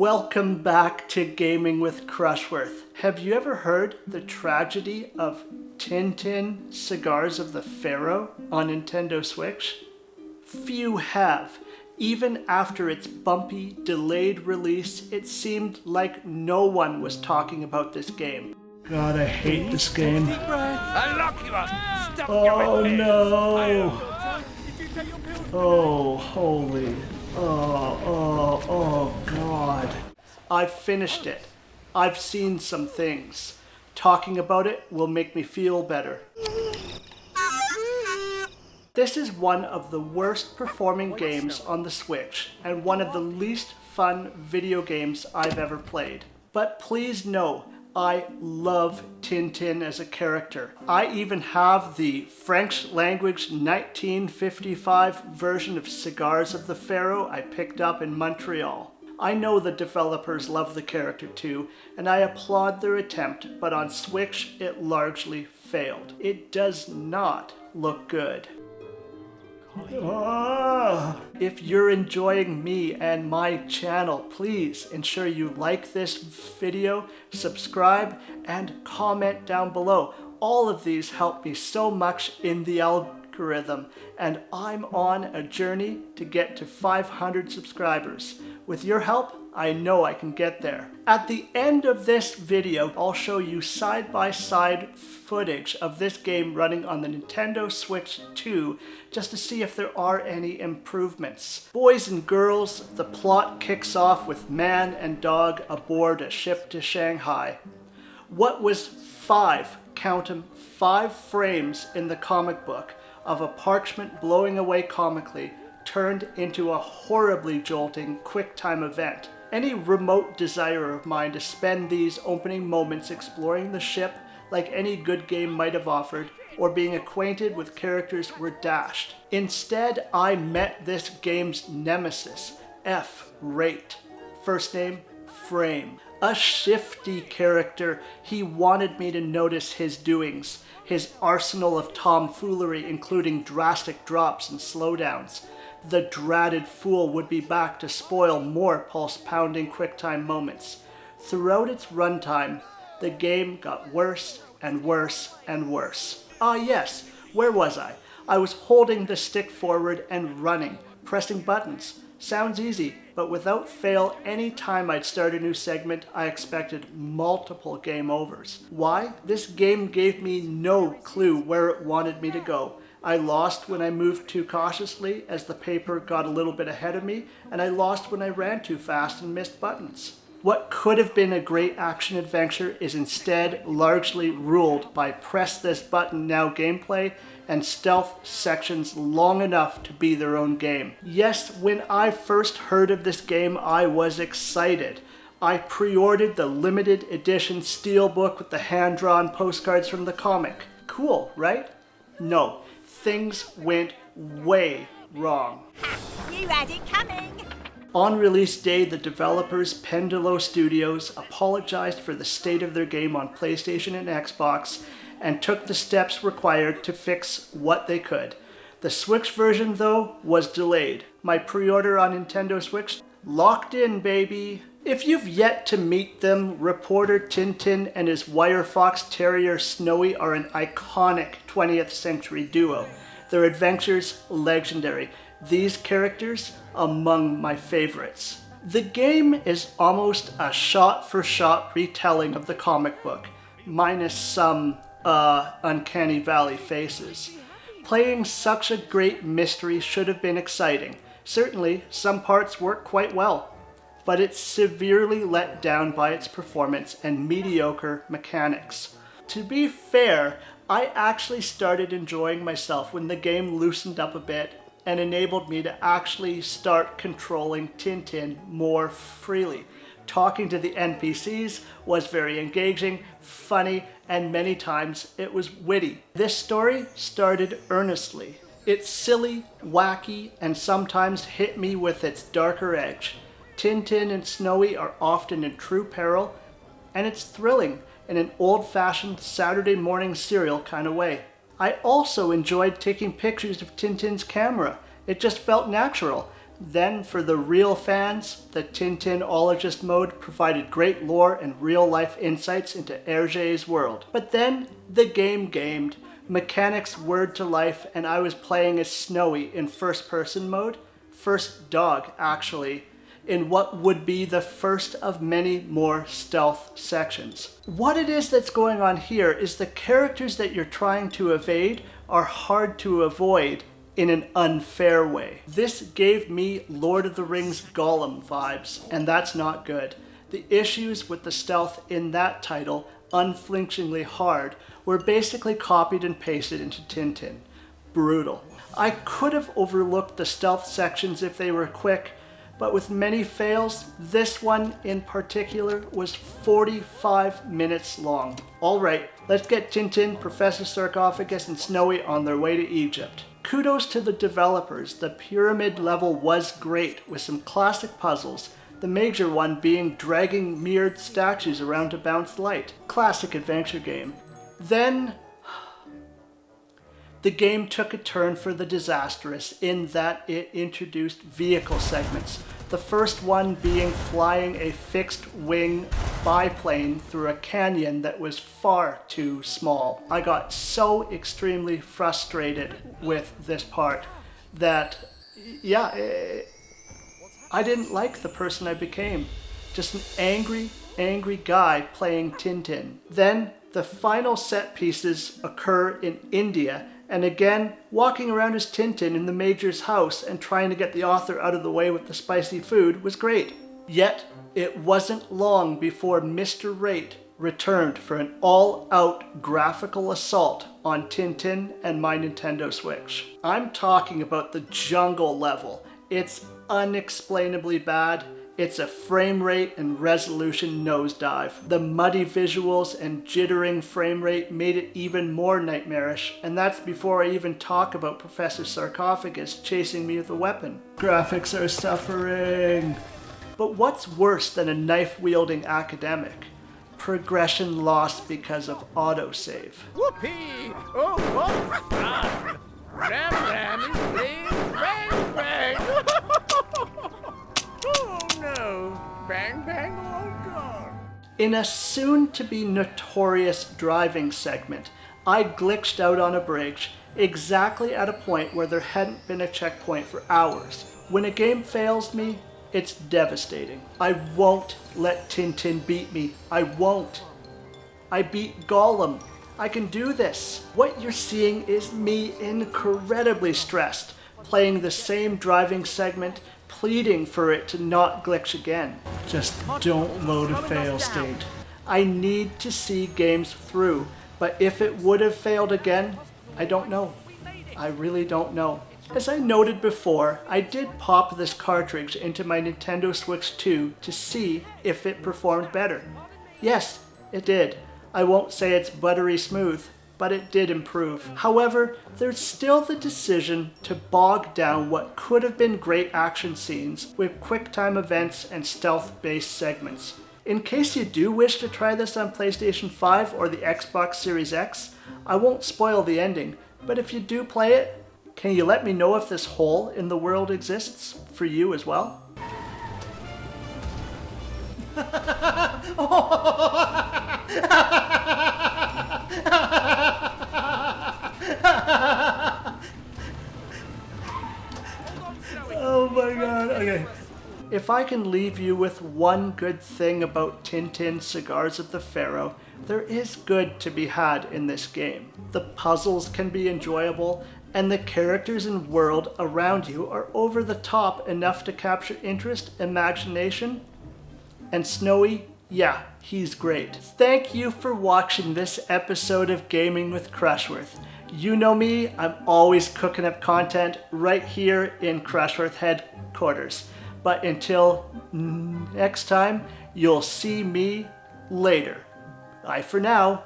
Welcome back to Gaming with Crushworth. Have you ever heard the tragedy of Tintin Cigars of the Pharaoh on Nintendo Switch? Few have. Even after its bumpy, delayed release, it seemed like no one was talking about this game. God, I hate this game. Oh no! Oh, holy. Oh, God. I've finished it. I've seen some things. Talking about it will make me feel better. This is one of the worst performing games on the Switch, and one of the least fun video games I've ever played. But please know, I love Tintin as a character. I even have the French language 1955 version of Cigars of the Pharaoh I picked up in Montreal. I know the developers love the character too, and I applaud their attempt, but on Switch it largely failed. It does not look good. If you're enjoying me and my channel, please ensure you like this video, subscribe, and comment down below. All of these help me so much in the algorithm, and I'm on a journey to get to 500 subscribers. With your help, I know I can get there. At the end of this video, I'll show you side-by-side footage of this game running on the Nintendo Switch 2 just to see if there are any improvements. Boys and girls, the plot kicks off with man and dog aboard a ship to Shanghai. What was count 'em, 5 frames in the comic book of a parchment blowing away comically turned into a horribly jolting QuickTime event. Any remote desire of mine to spend these opening moments exploring the ship like any good game might have offered, or being acquainted with characters were dashed. Instead, I met this game's nemesis, F-Rate. First name, Frame. A shifty character. He wanted me to notice his doings, his arsenal of tomfoolery including drastic drops and slowdowns. The dratted fool would be back to spoil more pulse-pounding QuickTime moments. Throughout its runtime, the game got worse and worse and worse. Ah yes, where was I? I was holding the stick forward and running, pressing buttons. Sounds easy, but without fail, any time I'd start a new segment, I expected multiple game overs. Why? This game gave me no clue where it wanted me to go. I lost when I moved too cautiously as the paper got a little bit ahead of me, and I lost when I ran too fast and missed buttons. What could have been a great action adventure is instead largely ruled by press this button now gameplay and stealth sections long enough to be their own game. Yes, when I first heard of this game, I was excited. I pre-ordered the limited edition steelbook with the hand-drawn postcards from the comic. Cool, right? No. Things went way wrong. You had it coming! On release day, the developers, Pendulo Studios, apologized for the state of their game on PlayStation and Xbox and took the steps required to fix what they could. The Switch version, though, was delayed. My pre-order on Nintendo Switch, locked in, baby! If you've yet to meet them, reporter Tintin and his wire fox terrier Snowy are an iconic 20th century duo. Their adventures legendary. These characters among my favorites. The game is almost a shot-for-shot retelling of the comic book, minus some uncanny valley faces. Playing such a great mystery should have been exciting. Certainly, some parts work quite well, but it's severely let down by its performance and mediocre mechanics. To be fair, I actually started enjoying myself when the game loosened up a bit and enabled me to actually start controlling Tintin more freely. Talking to the NPCs was very engaging, funny, and many times it was witty. This story started earnestly. It's silly, wacky, and sometimes hit me with its darker edge. Tintin and Snowy are often in true peril, and it's thrilling in an old-fashioned Saturday morning serial kind of way. I also enjoyed taking pictures of Tintin's camera. It just felt natural. Then, for the real fans, the Tintinologist mode provided great lore and real-life insights into Hergé's world. But then, the game gamed. Mechanics whirred to life, and I was playing as Snowy in first-person mode. First dog, actually, in what would be the first of many more stealth sections. What it is that's going on here is the characters that you're trying to evade are hard to avoid in an unfair way. This gave me Lord of the Rings Gollum vibes, and that's not good. The issues with the stealth in that title, Unflinchingly Hard, were basically copied and pasted into Tintin. Brutal. I could have overlooked the stealth sections if they were quick, but with many fails, this one in particular was 45 minutes long. Alright, let's get Tintin, Professor Sarcophagus, and Snowy on their way to Egypt. Kudos to the developers, the pyramid level was great with some classic puzzles, the major one being dragging mirrored statues around to bounce light. Classic adventure game. Then, the game took a turn for the disastrous in that it introduced vehicle segments. The first one being flying a fixed-wing biplane through a canyon that was far too small. I got so extremely frustrated with this part that, yeah, I didn't like the person I became. Just an angry guy playing Tintin. Then, the final set pieces occur in India, and again, walking around as Tintin in the Major's house and trying to get the author out of the way with the spicy food was great. Yet, it wasn't long before Mr. Rate returned for an all-out graphical assault on Tintin and my Nintendo Switch. I'm talking about the jungle level. It's unexplainably bad. It's a frame rate and resolution nosedive. The muddy visuals and jittering frame rate made it even more nightmarish, and that's before I even talk about Professor Sarcophagus chasing me with a weapon. Graphics are suffering. But what's worse than a knife-wielding academic? Progression lost because of autosave. Whoopee! Oh, what fun! Ram Ram is playing Bang Bang! Oh no! Bang Bang, oh god! In a soon-to-be notorious driving segment, I glitched out on a bridge exactly at a point where there hadn't been a checkpoint for hours. When a game fails me, it's devastating. I won't let Tintin beat me. I won't. I beat Gollum. I can do this. What you're seeing is me incredibly stressed, playing the same driving segment, pleading for it to not glitch again. Just don't load a fail state. I need to see games through, but if it would have failed again, I don't know. I really don't know. As I noted before, I did pop this cartridge into my Nintendo Switch 2 to see if it performed better. Yes, it did. I won't say it's buttery smooth, but it did improve. However, there's still the decision to bog down what could have been great action scenes with quick-time events and stealth-based segments. In case you do wish to try this on PlayStation 5 or the Xbox Series X, I won't spoil the ending, but if you do play it, can you let me know if this hole in the world exists for you as well? Oh my god, okay. If I can leave you with one good thing about Tintin Cigars of the Pharaoh, there is good to be had in this game. The puzzles can be enjoyable, and the characters and world around you are over the top enough to capture interest, imagination, and Snowy, yeah, he's great. Thank you for watching this episode of Gaming with Crushworth. You know me, I'm always cooking up content right here in Crushworth headquarters. But until next time, you'll see me later. Bye for now.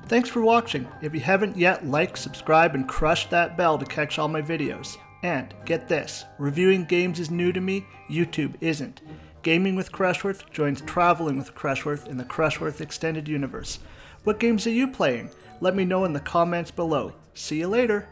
Thanks for watching. If you haven't yet, like, subscribe, and crush that bell to catch all my videos. And get this, reviewing games is new to me, YouTube isn't. Gaming with Crushworth joins Traveling with Crushworth in the Crushworth Extended Universe. What games are you playing? Let me know in the comments below. See you later.